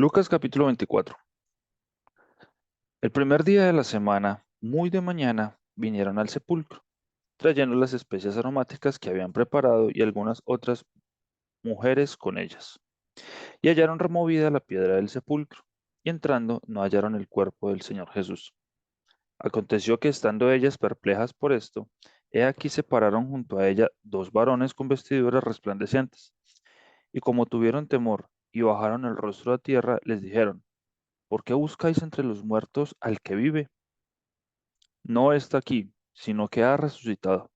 Lucas capítulo 24. El primer día de la semana, muy de mañana, vinieron al sepulcro, trayendo las especias aromáticas que habían preparado y algunas otras mujeres con ellas. Y hallaron removida la piedra del sepulcro, y entrando no hallaron el cuerpo del Señor Jesús. Aconteció que estando ellas perplejas por esto, he aquí se pararon junto a ella dos varones con vestiduras resplandecientes, y como tuvieron temor y bajaron el rostro a tierra, les dijeron: ¿Por qué buscáis entre los muertos al que vive? No está aquí, sino que ha resucitado.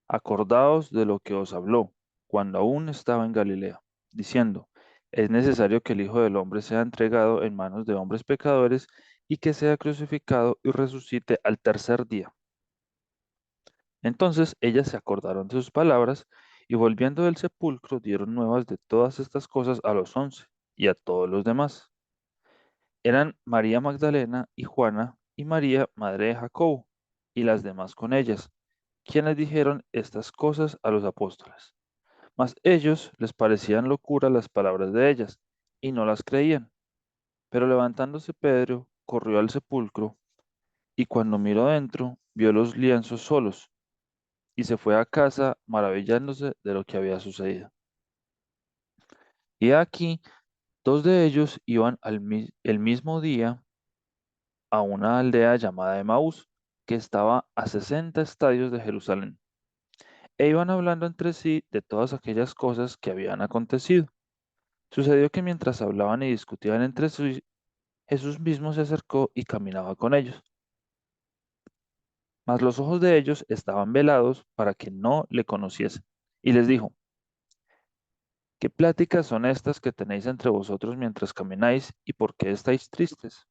Acordaos de lo que os habló cuando aún estaba en Galilea, diciendo: es necesario que el Hijo del Hombre sea entregado en manos de hombres pecadores y que sea crucificado y resucite al tercer día. Entonces ellas se acordaron de sus palabras y volviendo del sepulcro dieron nuevas de todas estas cosas a los 11 y a todos los demás. Eran María Magdalena y Juana y María, madre de Jacobo, y las demás con ellas, quienes dijeron estas cosas a los apóstoles. Mas ellos les parecían locura las palabras de ellas, y no las creían. Pero levantándose Pedro, corrió al sepulcro, y cuando miró dentro, vio los lienzos solos, y se fue a casa maravillándose de lo que había sucedido. Y aquí, dos de ellos iban el mismo día a una aldea llamada Emaús, que estaba a 60 estadios de Jerusalén, e iban hablando entre sí de todas aquellas cosas que habían acontecido. Sucedió que mientras hablaban y discutían entre sí, Jesús mismo se acercó y caminaba con ellos. Mas los ojos de ellos estaban velados para que no le conociesen. Y les dijo: ¿Qué pláticas son estas que tenéis entre vosotros mientras camináis, y por qué estáis tristes?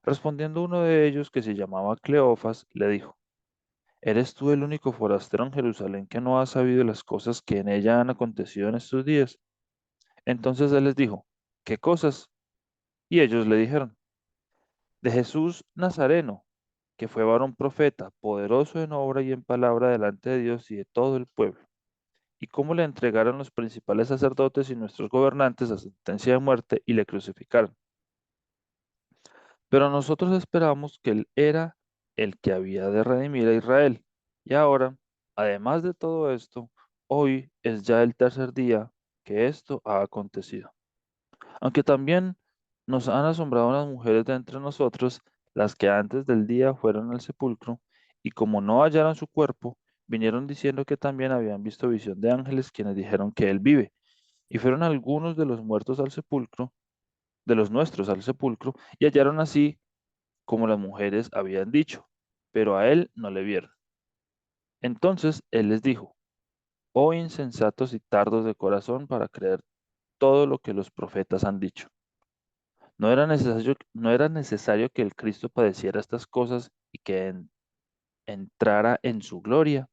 Respondiendo uno de ellos, que se llamaba Cleofas, le dijo: ¿Eres tú el único forastero en Jerusalén que no ha sabido las cosas que en ella han acontecido en estos días? Entonces él les dijo: ¿Qué cosas? Y ellos le dijeron: De Jesús Nazareno, que fue varón profeta, poderoso en obra y en palabra delante de Dios y de todo el pueblo, y cómo le entregaron los principales sacerdotes y nuestros gobernantes a sentencia de muerte y le crucificaron. Pero nosotros esperamos que él era el que había de redimir a Israel. Y ahora, además de todo esto, hoy es ya el tercer día que esto ha acontecido. Aunque también nos han asombrado unas mujeres de entre nosotros, las que antes del día fueron al sepulcro, y como no hallaron su cuerpo, vinieron diciendo que también habían visto visión de ángeles quienes dijeron que él vive. Y fueron algunos de los muertos al sepulcro, de los nuestros al sepulcro, y hallaron así como las mujeres habían dicho, pero a él no le vieron. Entonces él les dijo: Oh insensatos y tardos de corazón para creer todo lo que los profetas han dicho. ¿No era necesario que el Cristo padeciera estas cosas y que entrara en su gloria?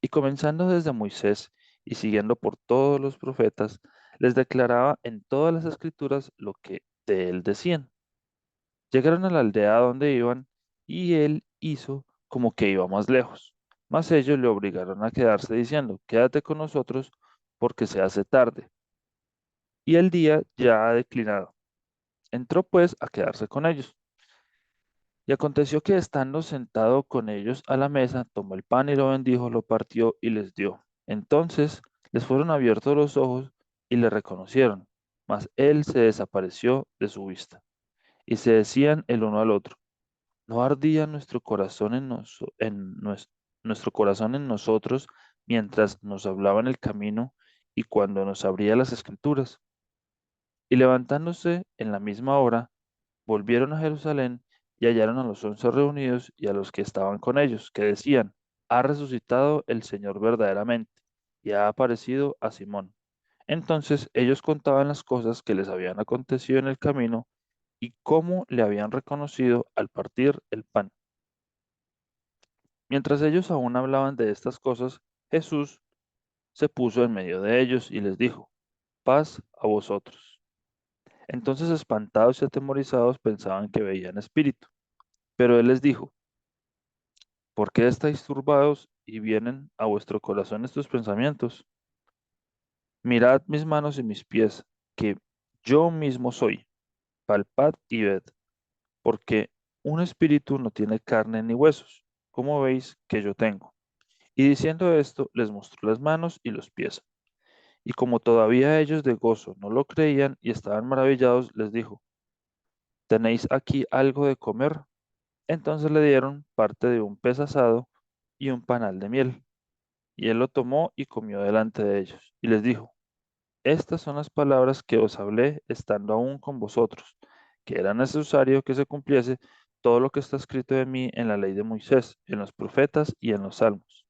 Y comenzando desde Moisés y siguiendo por todos los profetas, les declaraba en todas las escrituras lo que de él decían. Llegaron a la aldea donde iban, y él hizo como que iba más lejos. Mas ellos le obligaron a quedarse diciendo: Quédate con nosotros, porque se hace tarde, y el día ya ha declinado. Entró pues a quedarse con ellos. Y aconteció que estando sentado con ellos a la mesa, tomó el pan y lo bendijo, lo partió y les dio. Entonces les fueron abiertos los ojos y le reconocieron, mas él se desapareció de su vista. Y se decían el uno al otro: ¿No ardía nuestro corazón nuestro corazón en nosotros mientras nos hablaba en el camino y cuando nos abría las escrituras? Y levantándose en la misma hora, volvieron a Jerusalén y hallaron a los 11 reunidos y a los que estaban con ellos, que decían: Ha resucitado el Señor verdaderamente y ha aparecido a Simón. Entonces ellos contaban las cosas que les habían acontecido en el camino y cómo le habían reconocido al partir el pan. Mientras ellos aún hablaban de estas cosas, Jesús se puso en medio de ellos y les dijo: Paz a vosotros. Entonces, espantados y atemorizados, pensaban que veían espíritu. Pero él les dijo: ¿Por qué estáis turbados y vienen a vuestro corazón estos pensamientos? Mirad mis manos y mis pies, que yo mismo soy. palpad y ved, porque un espíritu no tiene carne ni huesos, como veis que yo tengo. Y diciendo esto, les mostró las manos y los pies. Y como todavía ellos de gozo no lo creían y estaban maravillados, les dijo, ¿tenéis aquí algo de comer? Entonces le dieron parte de un pez asado y un panal de miel. Y él lo tomó y comió delante de ellos. Y les dijo, estas son las palabras que os hablé estando aún con vosotros, que era necesario que se cumpliese todo lo que está escrito de mí en la ley de Moisés, en los profetas y en los salmos.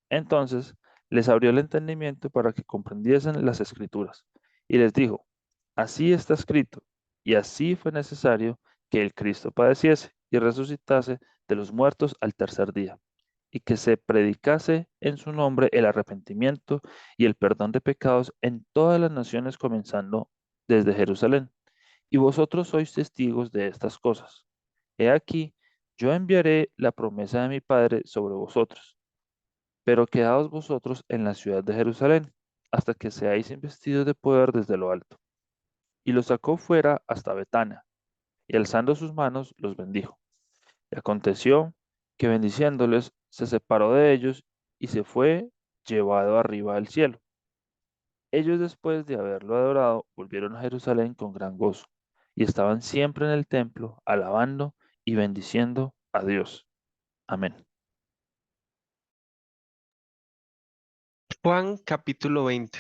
Entonces les abrió el entendimiento para que comprendiesen las escrituras. Y les dijo, así está escrito, y así fue necesario que el Cristo padeciese y resucitase de los muertos al tercer día, y que se predicase en su nombre el arrepentimiento y el perdón de pecados en todas las naciones, comenzando desde Jerusalén. Y vosotros sois testigos de estas cosas. He aquí, yo enviaré la promesa de mi Padre sobre vosotros, pero quedaos vosotros en la ciudad de Jerusalén, hasta que seáis investidos de poder desde lo alto. Y los sacó fuera hasta Betania, y alzando sus manos los bendijo. Y aconteció que bendiciéndoles, se separó de ellos y se fue llevado arriba al cielo. Ellos después de haberlo adorado, volvieron a Jerusalén con gran gozo, y estaban siempre en el templo, alabando y bendiciendo a Dios. Amén. Juan capítulo 20.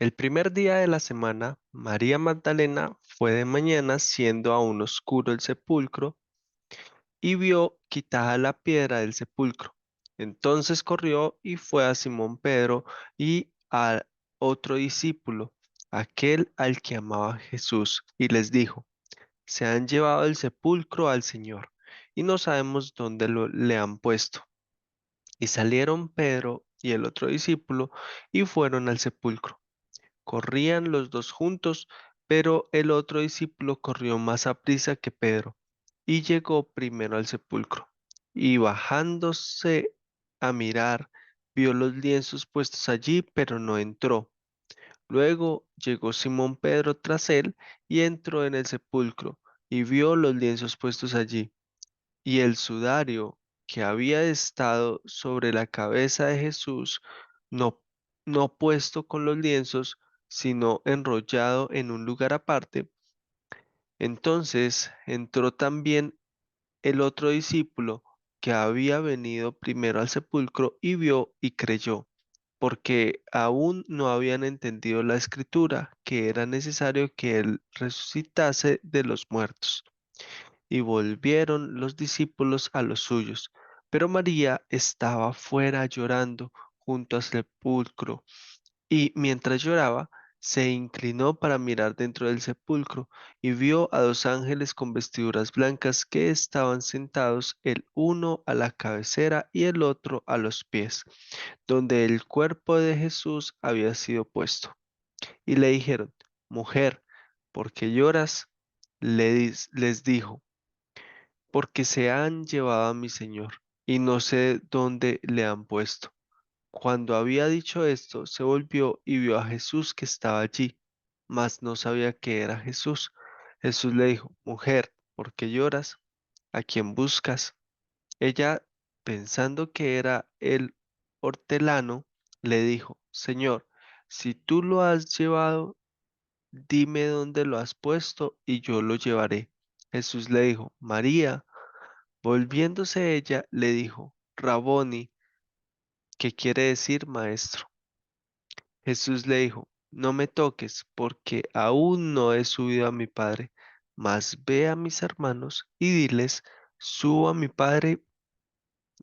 El primer día de la semana, María Magdalena fue de mañana, siendo aún oscuro el sepulcro, y vio quitada la piedra del sepulcro. Entonces corrió y fue a Simón Pedro y a otro discípulo, aquel al que amaba Jesús, y les dijo, se han llevado del sepulcro al Señor, y no sabemos dónde le han puesto. Y salieron Pedro y el otro discípulo y fueron al sepulcro. Corrían los dos juntos, pero el otro discípulo corrió más aprisa que Pedro y llegó primero al sepulcro. Y bajándose a mirar, vio los lienzos puestos allí, pero no entró. Luego llegó Simón Pedro tras él y entró en el sepulcro y vio los lienzos puestos allí y el sudario que había estado sobre la cabeza de Jesús, no, no puesto con los lienzos, sino enrollado en un lugar aparte. Entonces entró también el otro discípulo que había venido primero al sepulcro y vio y creyó, porque aún no habían entendido la escritura, que era necesario que él resucitase de los muertos. Y volvieron los discípulos a los suyos. Pero María estaba fuera llorando junto al sepulcro, y mientras lloraba, se inclinó para mirar dentro del sepulcro, y vio a dos ángeles con vestiduras blancas que estaban sentados, el uno a la cabecera y el otro a los pies, donde el cuerpo de Jesús había sido puesto. Y le dijeron, mujer, ¿por qué lloras? Les dijo, porque se han llevado a mi señor, y no sé dónde le han puesto. Cuando había dicho esto, se volvió y vio a Jesús que estaba allí, mas no sabía que era Jesús. Jesús le dijo, mujer, ¿por qué lloras? ¿A quién buscas? Ella, pensando que era el hortelano, le dijo, Señor, si tú lo has llevado, dime dónde lo has puesto y yo lo llevaré. Jesús le dijo, María. Volviéndose ella, le dijo, Raboni, que quiere decir maestro. Jesús le dijo, no me toques, porque aún no he subido a mi Padre, mas ve a mis hermanos y diles, subo a mi Padre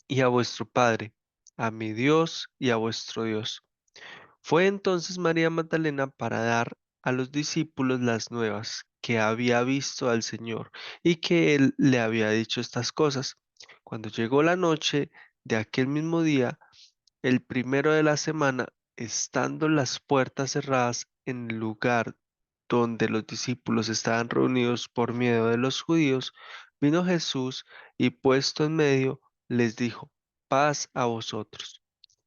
y a vuestro Padre, a mi Dios y a vuestro Dios. Fue entonces María Magdalena para dar a los discípulos las nuevas, que había visto al Señor y que él le había dicho estas cosas. Cuando llegó la noche de aquel mismo día, el primero de la semana, estando las puertas cerradas en el lugar donde los discípulos estaban reunidos por miedo de los judíos, vino Jesús y puesto en medio, les dijo, paz a vosotros.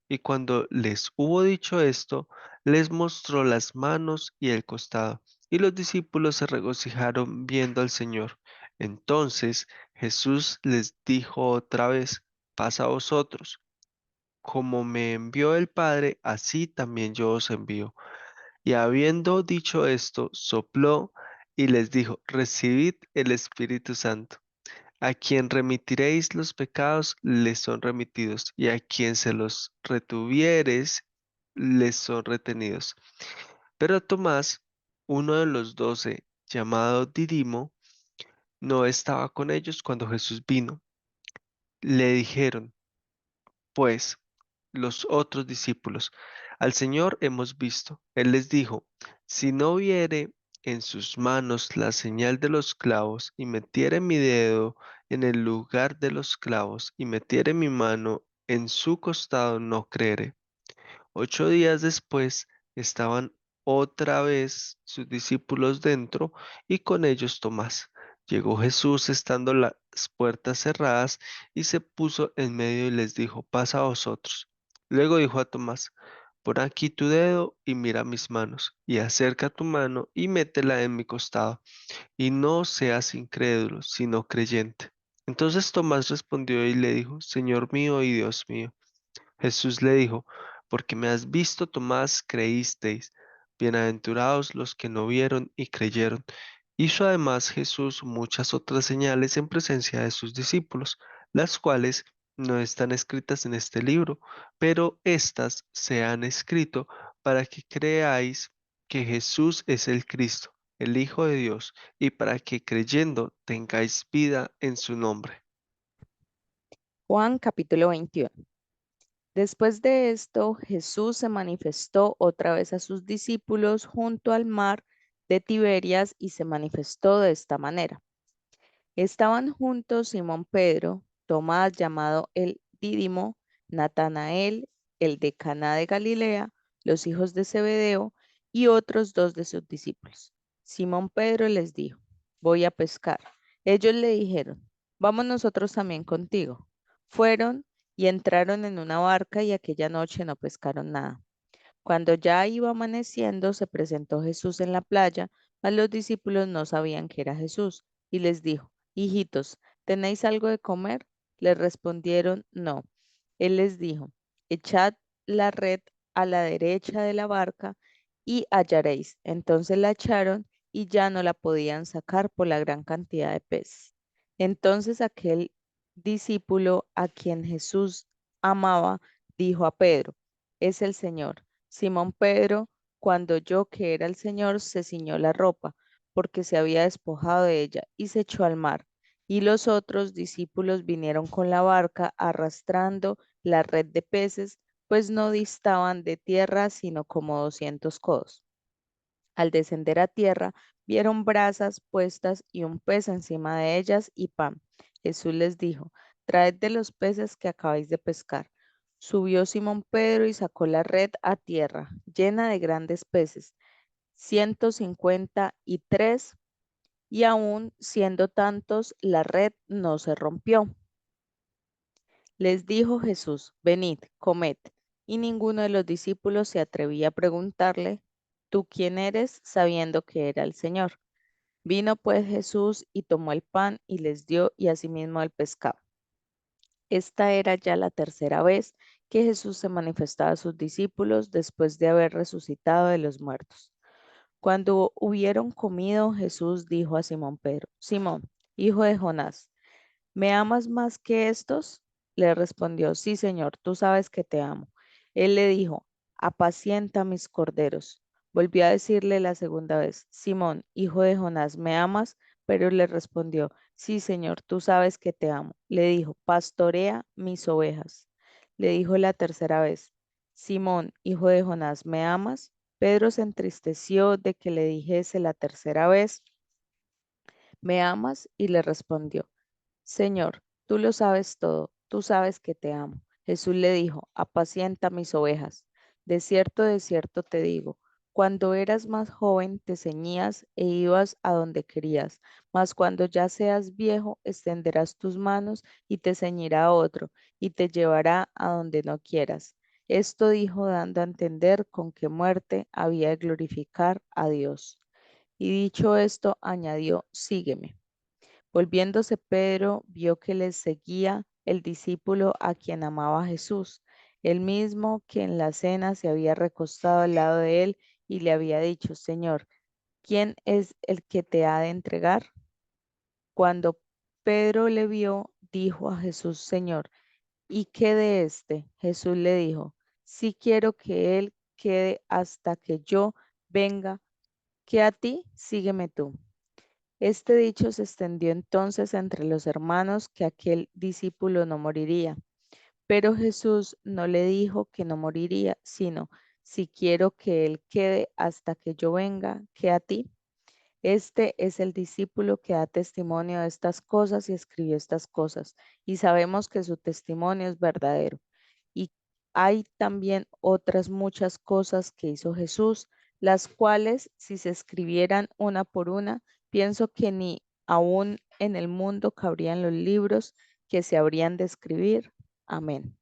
Y cuando les hubo dicho esto, les mostró las manos y el costado. y los discípulos se regocijaron viendo al Señor. Entonces Jesús les dijo otra vez, paz a vosotros. Como me envió el Padre, así también yo os envío. Y habiendo dicho esto, sopló y les dijo, recibid el Espíritu Santo. A quien remitiréis los pecados, les son remitidos, y a quien se los retuvieres, les son retenidos. Pero Tomás, uno de los 12, llamado Didimo, no estaba con ellos cuando Jesús vino. Le dijeron, pues, los otros discípulos, al Señor hemos visto. Él les dijo, si no viere en sus manos la señal de los clavos y metiere mi dedo en el lugar de los clavos y metiere mi mano en su costado, no creeré. 8 días después estaban otra vez sus discípulos dentro y con ellos Tomás. Llegó Jesús estando las puertas cerradas y se puso en medio y les dijo, paz a vosotros. Luego dijo a Tomás, pon aquí tu dedo y mira mis manos, y acerca tu mano y métela en mi costado, y no seas incrédulo, sino creyente. Entonces Tomás respondió y le dijo, Señor mío y Dios mío. Jesús le dijo, porque me has visto, Tomás, creísteis. Bienaventurados los que no vieron y creyeron. Hizo además Jesús muchas otras señales en presencia de sus discípulos, las cuales no están escritas en este libro, pero éstas se han escrito para que creáis que Jesús es el Cristo, el Hijo de Dios, y para que creyendo tengáis vida en su nombre. Juan capítulo 21. Después de esto, Jesús se manifestó otra vez a sus discípulos junto al mar de Tiberias y se manifestó de esta manera. Estaban juntos Simón Pedro, Tomás llamado el Dídimo, Natanael, el de Caná de Galilea, los hijos de Zebedeo y otros dos de sus discípulos. Simón Pedro les dijo, voy a pescar. Ellos le dijeron, vamos nosotros también contigo. Fueron y entraron en una barca y aquella noche no pescaron nada. Cuando ya iba amaneciendo, se presentó Jesús en la playa, mas los discípulos no sabían que era Jesús, y les dijo, hijitos, ¿tenéis algo de comer? Les respondieron, no. Él les dijo, echad la red a la derecha de la barca y hallaréis. Entonces la echaron y ya no la podían sacar por la gran cantidad de peces. Entonces aquel discípulo a quien Jesús amaba dijo a Pedro, es el Señor. Simón Pedro, cuando oyó que era el Señor, se ciñó la ropa, porque se había despojado de ella, y se echó al mar. Y los otros discípulos vinieron con la barca, arrastrando la red de peces, pues no distaban de tierra sino como 200 codos. Al descender a tierra, vieron brasas puestas y un pez encima de ellas y pan. Jesús les dijo, traed de los peces que acabáis de pescar. Subió Simón Pedro y sacó la red a tierra, llena de grandes peces, 153, y aun siendo tantos, la red no se rompió. Les dijo Jesús, venid, comed. Y ninguno de los discípulos se atrevía a preguntarle, ¿tú quién eres? Sabiendo que era el Señor. Vino pues Jesús y tomó el pan y les dio y asimismo el pescado. Esta era ya la tercera vez que Jesús se manifestaba a sus discípulos después de haber resucitado de los muertos. Cuando hubieron comido, Jesús dijo a Simón Pedro, Simón, hijo de Jonás, ¿me amas más que estos? Le respondió, sí, Señor, tú sabes que te amo. Él le dijo, apacienta mis corderos. Volvió a decirle la segunda vez, Simón, hijo de Jonás, ¿me amas? Pero le respondió, sí, Señor, tú sabes que te amo. Le dijo, pastorea mis ovejas. Le dijo la tercera vez, Simón, hijo de Jonás, ¿me amas? Pedro se entristeció de que le dijese la tercera vez, ¿me amas? Y le respondió, Señor, tú lo sabes todo, tú sabes que te amo. Jesús le dijo, apacienta mis ovejas. De cierto te digo, cuando eras más joven te ceñías e ibas a donde querías, mas cuando ya seas viejo extenderás tus manos y te ceñirá otro y te llevará a donde no quieras. Esto dijo dando a entender con qué muerte había de glorificar a Dios. Y dicho esto, añadió, sígueme. Volviéndose Pedro, vio que les seguía el discípulo a quien amaba Jesús, el mismo que en la cena se había recostado al lado de él y le había dicho, Señor, ¿quién es el que te ha de entregar? Cuando Pedro le vio, dijo a Jesús, Señor, ¿y qué de éste? Jesús le dijo, si quiero que él quede hasta que yo venga, que a ti, sígueme tú. Este dicho se extendió entonces entre los hermanos que aquel discípulo no moriría. Pero Jesús no le dijo que no moriría, sino, si quiero que él quede hasta que yo venga, que a ti. Este es el discípulo que da testimonio de estas cosas y escribió estas cosas, y sabemos que su testimonio es verdadero. Y hay también otras muchas cosas que hizo Jesús, las cuales, si se escribieran una por una, pienso que ni aún en el mundo cabrían los libros que se habrían de escribir. Amén.